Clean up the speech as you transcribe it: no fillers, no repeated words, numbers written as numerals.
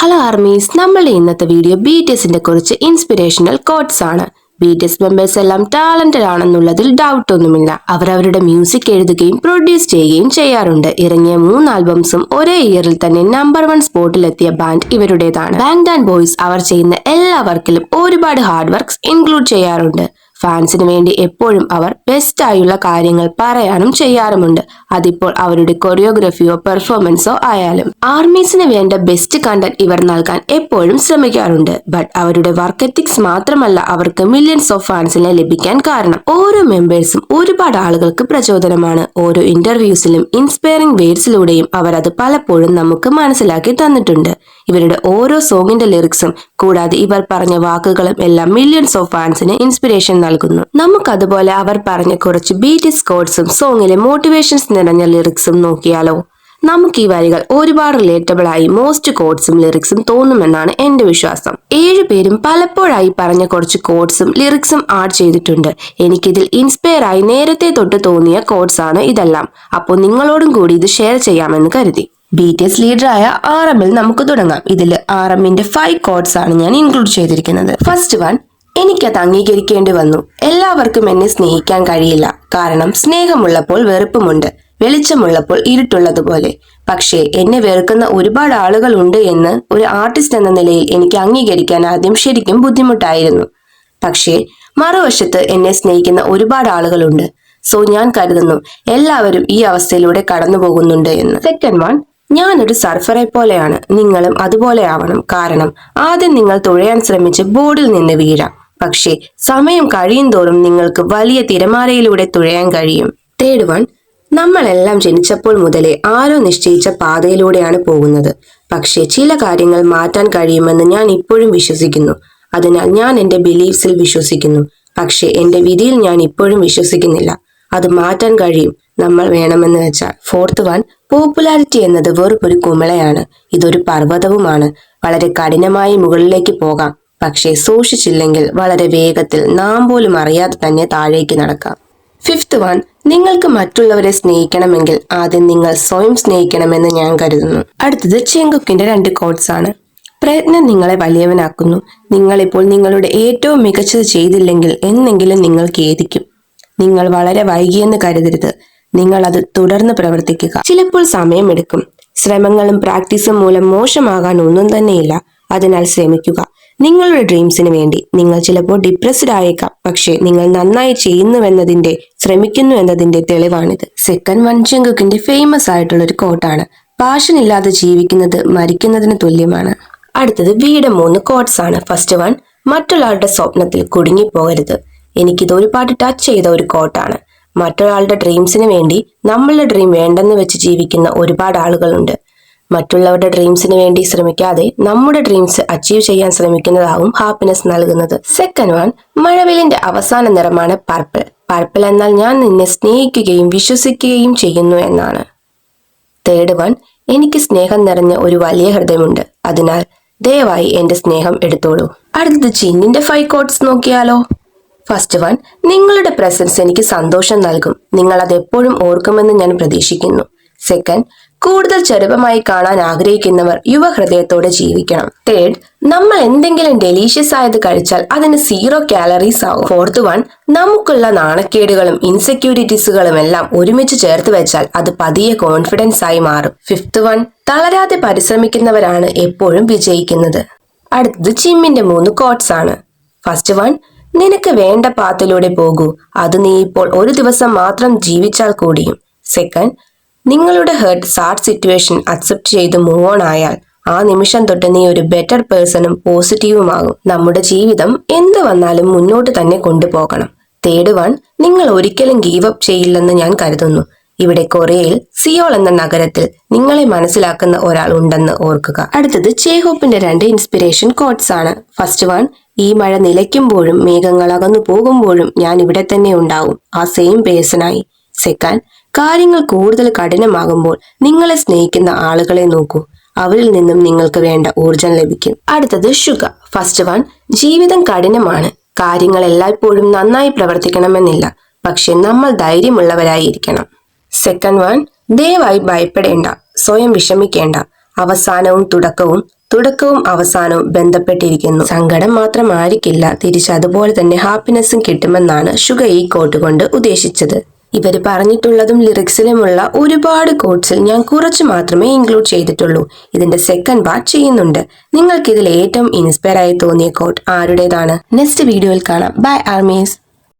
Hello armies, നമ്മളുടെ ഇന്നത്തെ video BTSന്റെ കുറച്ച് ഇൻസ്പിറേഷണൽ കോട്ട്സ് ആണ്. BTS മെമ്പേഴ്സ് എല്ലാം ടാലന്റഡ് ആണെന്നുള്ളതിൽ ഡൗട്ട് ഒന്നുമില്ല. അവർ അവരുടെ മ്യൂസിക് എഴുതുകയും പ്രൊഡ്യൂസ് ചെയ്യുകയും ചെയ്യാറുണ്ട്. ഇറങ്ങിയ 3 ആൽബംസും ഒരേ ഇയറിൽ തന്നെ നമ്പർ 1 സ്പോട്ടിലെത്തിയ ബാൻഡ് ഇവരുടേതാണ്. ബാങ്ക്ഡാൻ ബോയ്സ് അവർ ചെയ്യുന്ന എല്ലാ വർക്കിലും ഒരുപാട് ഹാർഡ് വർക്ക്സ് ഇൻക്ലൂഡ് ചെയ്യാറുണ്ട്. ഫാൻസിന് വേണ്ടി എപ്പോഴും അവർ ബെസ്റ്റ് ആയുള്ള കാര്യങ്ങൾ പറയാനും ചെയ്യാറുമുണ്ട്. അതിപ്പോൾ അവരുടെ കൊറിയോഗ്രഫിയോ പെർഫോമൻസോ ആയാലും. ആർമീസിന് വേണ്ട ബെസ്റ്റ് കണ്ടന്റ് ഇവർ നൽകാൻ എപ്പോഴും ശ്രമിക്കാറുണ്ട്. ബട്ട് അവരുടെ വർക്ക് എത്തിക്സ് മാത്രമല്ല അവർക്ക് മില്യൺസ് ഓഫ് ഫാൻസിനെ ലഭിക്കാൻ കാരണം. ഓരോ മെമ്പേഴ്സും ഒരുപാട് ആളുകൾക്ക് പ്രചോദനമാണ്. ഓരോ ഇന്റർവ്യൂസിലും ഇൻസ്പയറിംഗ് വേർഡ്സിലൂടെയും അവർ അത് പലപ്പോഴും നമുക്ക് മനസ്സിലാക്കി തന്നിട്ടുണ്ട്. ഇവരുടെ ഓരോ സോങ്ങിന്റെ ലിറിക്സും കൂടാതെ ഇവർ പറഞ്ഞ വാക്കുകളും എല്ലാം മില്യൺസ് ഓഫ് ഫാൻസിന് ഇൻസ്പിറേഷൻ നൽകുന്നു. നമുക്കതുപോലെ അവർ പറഞ്ഞ കുറച്ച് BTS കോഡ്സും സോങ്ങിലെ മോട്ടിവേഷൻസ് നിറഞ്ഞ ലിറിക്സും നോക്കിയാലോ? നമുക്ക് ഈ വരികൾ ഒരുപാട് റിലേറ്റബിൾ ആയി മോസ്റ്റ് കോഡ്സും ലിറിക്സും തോന്നുമെന്നാണ് എന്റെ വിശ്വാസം. 7 പേരും പലപ്പോഴായി പറഞ്ഞ കുറച്ച് കോഡ്സും ലിറിക്സും ആഡ് ചെയ്തിട്ടുണ്ട്. എനിക്കിതിൽ ഇൻസ്പയർ ആയി നേരത്തെ തൊട്ട് തോന്നിയ കോഡ്സ് ആണ് ഇതെല്ലാം. അപ്പോൾ നിങ്ങളോടും കൂടി ഇത് ഷെയർ ചെയ്യാമെന്ന് കരുതി. BTS ലീഡറായ RM-ൽ നമുക്ക് തുടങ്ങാം. ഇതിൽ RM-ന്റെ 5 കോഡ്സ് ആണ് ഞാൻ ഇൻക്ലൂഡ് ചെയ്തിരിക്കുന്നത്. ഫസ്റ്റ് വൺ, എനിക്കത് അംഗീകരിക്കേണ്ടി വന്നു. എല്ലാവർക്കും എന്നെ സ്നേഹിക്കാൻ കഴിയില്ല. കാരണം സ്നേഹമുള്ളപ്പോൾ വെറുപ്പുമുണ്ട്, വെളിച്ചമുള്ളപ്പോൾ ഇരുട്ടുള്ളതുപോലെ. പക്ഷേ എന്നെ വെറുക്കുന്ന ഒരുപാട് ആളുകൾ ഉണ്ട് എന്ന് ഒരു ആർട്ടിസ്റ്റ് എന്ന നിലയിൽ എനിക്ക് അംഗീകരിക്കാൻ ആദ്യം ശരിക്കും ബുദ്ധിമുട്ടായിരുന്നു. പക്ഷേ മറുവശത്ത് എന്നെ സ്നേഹിക്കുന്ന ഒരുപാട് ആളുകളുണ്ട്. സോ ഞാൻ കരുതുന്നു എല്ലാവരും ഈ അവസ്ഥയിലൂടെ കടന്നു പോകുന്നുണ്ട് എന്ന്. സെക്കൻഡ് വൺ, ഞാനൊരു സർഫറെ പോലെയാണ്. നിങ്ങളും അതുപോലെ ആവണം. കാരണം ആദ്യം നിങ്ങൾ തുഴയാൻ ശ്രമിച്ച് ബോർഡിൽ നിന്ന് വീഴാം. പക്ഷേ സമയം കഴിയും തോറും നിങ്ങൾക്ക് വലിയ തിരമാലയിലൂടെ തുഴയാൻ കഴിയും. തേർഡ് വൺ, നമ്മളെല്ലാം ജനിച്ചപ്പോൾ മുതലേ ആരോ നിശ്ചയിച്ച പാതയിലൂടെയാണ് പോകുന്നത്. പക്ഷേ ചില കാര്യങ്ങൾ മാറ്റാൻ കഴിയുമെന്ന് ഞാൻ ഇപ്പോഴും വിശ്വസിക്കുന്നു. അതിനാൽ ഞാൻ എന്റെ ബിലീഫ്സിൽ വിശ്വസിക്കുന്നു. പക്ഷേ എന്റെ വിധിയിൽ ഞാൻ ഇപ്പോഴും വിശ്വസിക്കുന്നില്ല. അത് മാറ്റാൻ കഴിയും, നമ്മൾ വേണമെന്ന് വെച്ചാൽ. ഫോർത്ത് വൺ, പോപ്പുലാരിറ്റി എന്നത് വെറും ഒരു കുമിളയാണ്. ഇതൊരു പർവ്വതവുമാണ്. വളരെ കഠിനമായി മുകളിലേക്ക് പോകാം. പക്ഷേ സൂക്ഷിച്ചില്ലെങ്കിൽ വളരെ വേഗത്തിൽ നാം പോലും അറിയാതെ തന്നെ താഴേക്ക് നടക്കാം. ഫിഫ്ത്ത് വൺ, നിങ്ങൾക്ക് മറ്റുള്ളവരെ സ്നേഹിക്കണമെങ്കിൽ ആദ്യം നിങ്ങൾ സ്വയം സ്നേഹിക്കണമെന്ന് ഞാൻ കരുതുന്നു. അടുത്തത് ജംഗുക്കിന്റെ 2 കോഡ്സ് ആണ്. പ്രയത്നം നിങ്ങളെ വലിയവനാക്കുന്നു. നിങ്ങളിപ്പോൾ നിങ്ങളുടെ ഏറ്റവും മികച്ചത് ചെയ്തില്ലെങ്കിൽ എന്നെങ്കിലും നിങ്ങൾ ഖേദിക്കും. നിങ്ങൾ വളരെ വൈകിയെന്ന് കരുതരുത്. നിങ്ങൾ അത് തുടർന്ന് പ്രവർത്തിക്കുക. ചിലപ്പോൾ സമയമെടുക്കും. ശ്രമങ്ങളും പ്രാക്ടീസും മൂലം മോശമാകാൻ ഒന്നും തന്നെയില്ല. അതിനാൽ ശ്രമിക്കുക നിങ്ങളുടെ ഡ്രീംസിന് വേണ്ടി. നിങ്ങൾ ചിലപ്പോൾ ഡിപ്രസ്ഡ് ആയേക്കാം. പക്ഷേ നിങ്ങൾ നന്നായി ശ്രമിക്കുന്നു എന്നതിന്റെ തെളിവാണിത്. സെക്കൻഡ് വൺ, ജംഗുക്കിന്റെ ഫേമസ് ആയിട്ടുള്ള ഒരു കോട്ടാണ്. പാഷൻ ഇല്ലാതെ ജീവിക്കുന്നത് മരിക്കുന്നതിന് തുല്യമാണ്. അടുത്തത് Vയുടെ 3 കോട്ട്സ് ആണ്. ഫസ്റ്റ് വൺ, മറ്റൊരാളുടെ സ്വപ്നത്തിൽ കുടുങ്ങിപ്പോകരുത്. എനിക്കിത് ഒരുപാട് ടച്ച് ചെയ്ത ഒരു കോട്ടാണ്. മറ്റൊരാളുടെ ഡ്രീംസിന് വേണ്ടി നമ്മളുടെ ഡ്രീം വേണ്ടെന്ന് വെച്ച് ജീവിക്കുന്ന ഒരുപാട് ആളുകളുണ്ട്. മറ്റുള്ളവരുടെ ഡ്രീംസിന് വേണ്ടി ശ്രമിക്കാതെ നമ്മുടെ ഡ്രീംസ് അച്ചീവ് ചെയ്യാൻ ശ്രമിക്കുന്നതാവും ഹാപ്പിനെസ് നൽകുന്നത്. സെക്കൻഡ് വൺ, മഴവില്ലിന്റെ അവസാന നിറമാണ് പർപ്പിൾ. പർപ്പിൾ എന്നാൽ ഞാൻ നിന്നെ സ്നേഹിക്കുകയും വിശ്വസിക്കുകയും ചെയ്യുന്നു എന്നാണ്. തേർഡ് വൺ, എനിക്ക് സ്നേഹം നിറഞ്ഞ ഒരു വലിയ ഹൃദയമുണ്ട്. അതിനാൽ ദയവായി എന്റെ സ്നേഹം എടുത്തോളൂ. അടുത്തത് ജിന്നിന്റെ 5 കോഡ്സ് നോക്കിയാലോ? ഫസ്റ്റ് വൺ, നിങ്ങളുടെ പ്രസൻസ് എനിക്ക് സന്തോഷം നൽകും. നിങ്ങൾ അത് എപ്പോഴും ഓർക്കുമെന്ന് ഞാൻ പ്രതീക്ഷിക്കുന്നു. സെക്കൻഡ്, കൂടുതൽ ചെറുപ്പമായി കാണാൻ ആഗ്രഹിക്കുന്നവർ യുവഹൃദയത്തോടെ ജീവിക്കണം. തേർഡ്, നമ്മൾ എന്തെങ്കിലും ഡെലീഷ്യസ് ആയത് കഴിച്ചാൽ അതിന് 0 കാലറീസ് ആവും. ഫോർത്ത് വൺ, നമുക്കുള്ള നാണക്കേടുകളും ഇൻസെക്യൂരിറ്റീസുകളും എല്ലാം ഒരുമിച്ച് ചേർത്ത് വെച്ചാൽ അത് പതിയെ കോൺഫിഡൻസ് ആയി മാറും. ഫിഫ്ത്ത് വൺ, തളരാതെ പരിശ്രമിക്കുന്നവരാണ് എപ്പോഴും വിജയിക്കുന്നത്. അടുത്തത് ജിമ്മിന്റെ 3 കോട്ട്സ് ആണ്. ഫസ്റ്റ് വൺ, നിനക്ക് വേണ്ട പാത്തിലൂടെ പോകൂ. അത് നീ ഇപ്പോൾ ഒരു ദിവസം മാത്രം ജീവിച്ചാൽ കൂടിയും. സെക്കൻഡ്, നിങ്ങളുടെ ഹേർട്ട് സാഡ് സിറ്റുവേഷൻ അക്സെപ്റ്റ് ചെയ്ത് മൂവ് ഓൺ ആയാൽ ആ നിമിഷം തൊട്ട് നീ ഒരു ബെറ്റർ പേഴ്സണും പോസിറ്റീവുമാകും. നമ്മുടെ ജീവിതം എന്ത് വന്നാലും മുന്നോട്ട് തന്നെ കൊണ്ടുപോകണം. തേർഡ് വൺ, നിങ്ങൾ ഒരിക്കലും ഗീവ് അപ്പ് ചെയ്യില്ലെന്ന് ഞാൻ കരുതുന്നു. ഇവിടെ കൊറിയയിൽ സിയോൾ എന്ന നഗരത്തിൽ നിങ്ങളെ മനസ്സിലാക്കുന്ന ഒരാൾ ഉണ്ടെന്ന് ഓർക്കുക. അടുത്തത് ജേഹോപ്പിന്റെ 2 ഇൻസ്പിറേഷൻ കോട്ട്സ് ആണ്. ഫസ്റ്റ് വൺ, ഈ മഴ നിലയ്ക്കുമ്പോഴും മേഘങ്ങൾ അകന്നു പോകുമ്പോഴും ഞാൻ ഇവിടെ തന്നെ ഉണ്ടാവും, ആ സെയിം പേഴ്സണായി. സെക്കൻഡ്, കാര്യങ്ങൾ കൂടുതൽ കഠിനമാകുമ്പോൾ നിങ്ങളെ സ്നേഹിക്കുന്ന ആളുകളെ നോക്കൂ. അവരിൽ നിന്നും നിങ്ങൾക്ക് വേണ്ട ഊർജം ലഭിക്കും. അടുത്തത് ഷുഗ. ഫസ്റ്റ് വൺ, ജീവിതം കഠിനമാണ്. കാര്യങ്ങൾ എല്ലായ്പ്പോഴും നന്നായി പ്രവർത്തിക്കണമെന്നില്ല. പക്ഷെ നമ്മൾ ധൈര്യമുള്ളവരായിരിക്കണം. സെക്കൻഡ് വൺ, ദയവായി ഭയപ്പെടേണ്ട, സ്വയം വിഷമിക്കേണ്ട. അവസാനവും തുടക്കവും അവസാനവും ബന്ധപ്പെട്ടിരിക്കുന്നു. സങ്കടം മാത്രമായിരിക്കില്ല, തിരിച്ച് അതുപോലെ തന്നെ ഹാപ്പിനെസ്സും കിട്ടുമെന്നാണ് ഷുഗ ഈ കോട്ട് കൊണ്ട് ഉദ്ദേശിച്ചത്. ഇവര് പറഞ്ഞിട്ടുള്ളതും ലിറിക്സിലുമുള്ള ഒരുപാട് കോട്ട്സിൽ ഞാൻ കുറച്ച് മാത്രമേ ഇൻക്ലൂഡ് ചെയ്തിട്ടുള്ളൂ. ഇതിന്റെ സെക്കൻഡ് പാർട്ട് ചെയ്യുന്നുണ്ട്. നിങ്ങൾക്ക് ഇതിൽ ഏറ്റവും ഇൻസ്പയർ ആയി തോന്നിയ കോട്ട് ആരുടേതാണ്? നെക്സ്റ്റ് വീഡിയോയിൽ കാണാം. Bye armies.